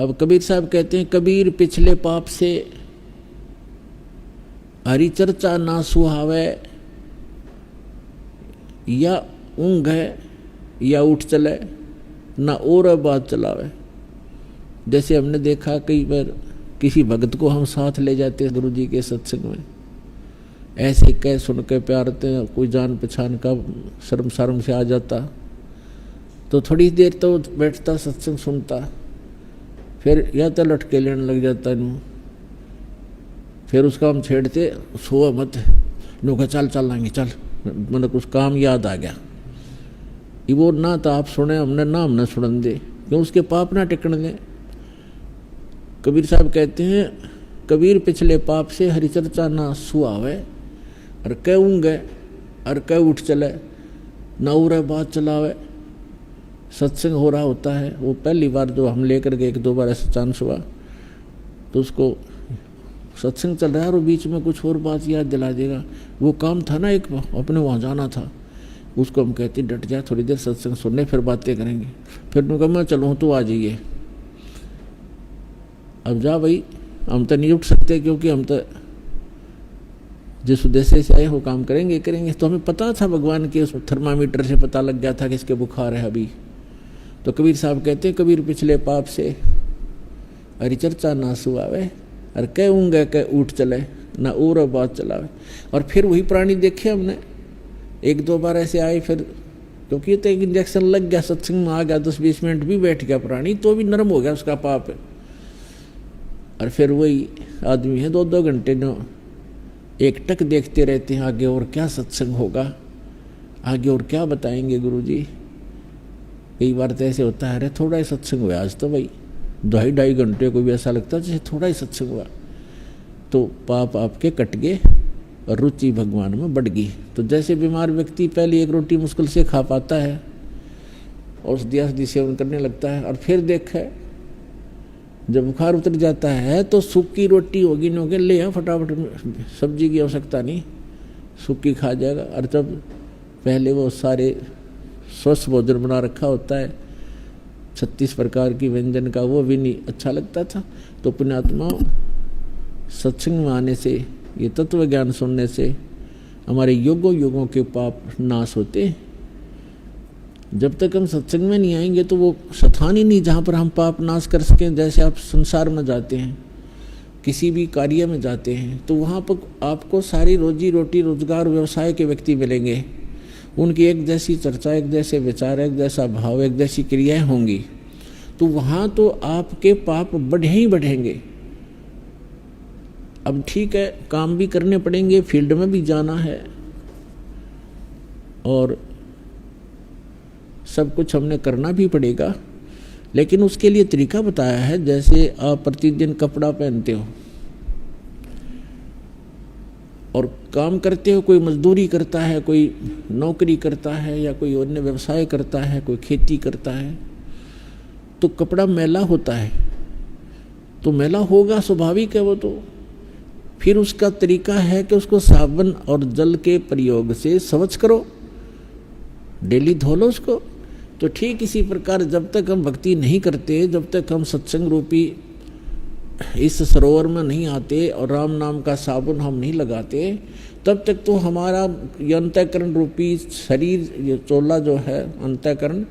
अब कबीर साहब कहते हैं, कबीर पिछले पाप से हरि चर्चा ना सुहावे, या ऊँघ है या उठ चले, ना और बात चलावे। जैसे हमने देखा कई बार किसी भगत को हम साथ ले जाते हैं गुरु जी के सत्संग में, ऐसे कह सुन के प्यारते हैं, कोई जान पहचान का शर्म शर्म से आ जाता, तो थोड़ी देर तो बैठता सत्संग सुनता, फिर या तो लटके लेने लग जाता नू, फिर उसका हम छेड़ते, सो मत नू का चल लाएंगे चल, मतलब कुछ काम याद आ गया, ये वो ना तो आप सुने हमने ना हमने सुन दे, क्यों उसके पाप ना टिकन दे। कबीर साहब कहते हैं, कबीर पिछले पाप से हरिचर्चा ना सुहावे, और कह ऊँगे और कह उठ चले, ना उरे बात चलावे। सत्संग हो रहा होता है, वो पहली बार जो हम लेकर के 1-2 बार ऐसा चांस हुआ, तो उसको सत्संग चल रहा है और बीच में कुछ और बात याद दिला देगा, वो काम था ना एक अपने वहाँ जाना था, उसको हम कहते डट जा, थोड़ी देर सत्संग सुनने फिर बातें करेंगे। फिर उनका मैं चलूँ तो आ जाइए, अब जा भाई, हम तो नहीं उठ सकते क्योंकि हम तो जिस उद्देश्य से आए वो काम करेंगे करेंगे। तो हमें पता था भगवान के उस थर्मामीटर से पता लग गया था कि इसके बुखार है अभी। तो कबीर साहब कहते हैं, कबीर पिछले पाप से हरिचर्चा ना सुहावे, और कह ऊँगे कह उठ चले, ना और बात चलावे। और फिर वही प्राणी देखे हमने, 1-2 बार ऐसे आए, फिर क्योंकि तो एक इंजेक्शन लग गया, सत्संग में आ गया, 10-20 मिनट भी बैठ गया प्राणी, तो भी नरम हो गया उसका पाप है। और फिर वही आदमी है 2-2 घंटे न एक टक देखते रहते हैं, आगे और क्या सत्संग होगा, आगे और क्या बताएंगे गुरुजी। कई बार तो ऐसे होता है, अरे थोड़ा ही सत्संग हुआ आज तो भाई, 2-2.5 घंटे को भी ऐसा लगता है जैसे थोड़ा ही सत्संग हुआ। तो पाप आपके कट गए और रुचि भगवान में बढ़ गई। तो जैसे बीमार व्यक्ति पहले 1 रोटी मुश्किल से खा पाता है, औषधि सेवन करने लगता है, और फिर देखे जब बुखार उतर जाता है तो सूखी रोटी होगी न होगी, ले फटाफट, सब्जी की आवश्यकता नहीं, सूखी खा जाएगा। और जब पहले वो सारे स्वस्थ भोजन बना रखा होता है 36 प्रकार की व्यंजन का, वो भी नहीं अच्छा लगता था। तो पुण्यात्मा सत्संग में आने से, ये तत्व ज्ञान सुनने से हमारे युगों के पाप नाश होते हैं। जब तक हम सत्संग में नहीं आएंगे तो वो स्थान ही नहीं जहाँ पर हम पाप नाश कर सकें। जैसे आप संसार में जाते हैं, किसी भी कार्य में जाते हैं, तो वहाँ पर आपको सारी रोजी रोटी रोजगार व्यवसाय के व्यक्ति मिलेंगे, उनकी एक जैसी चर्चा, एक जैसे विचार, एक जैसा भाव, एक जैसी क्रियाएं होंगी। तो वहाँ तो आपके पाप बढ़े ही बढ़ेंगे। अब ठीक है, काम भी करने पड़ेंगे, फील्ड में भी जाना है, और सब कुछ हमने करना भी पड़ेगा, लेकिन उसके लिए तरीका बताया है। जैसे आप प्रतिदिन कपड़ा पहनते हो और काम करते हो, कोई मजदूरी करता है, कोई नौकरी करता है, या कोई अन्य व्यवसाय करता है, कोई खेती करता है, तो कपड़ा मैला होता है, तो मैला होगा, स्वाभाविक है वो। तो फिर उसका तरीका है कि उसको साबुन और जल के प्रयोग से स्वच्छ करो, डेली धो लो उसको। तो ठीक इसी प्रकार जब तक हम भक्ति नहीं करते, जब तक हम सत्संग रूपी इस सरोवर में नहीं आते और राम नाम का साबुन हम नहीं लगाते, तब तक तो हमारा ये अंतःकरण रूपी शरीर, ये चोला जो है अंतःकरण,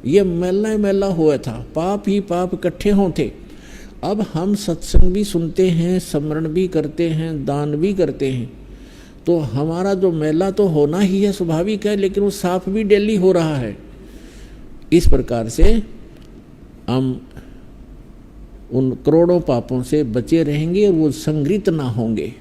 ये मैला मैला हुआ था, पाप ही पाप इकट्ठे होते। अब हम सत्संग भी सुनते हैं, स्मरण भी करते हैं, दान भी करते हैं, तो हमारा जो मैला तो होना ही है, स्वाभाविक है, लेकिन वो साफ भी डेली हो रहा है। इस प्रकार से हम उन करोड़ों पापों से बचे रहेंगे और वो संग्रहित ना होंगे।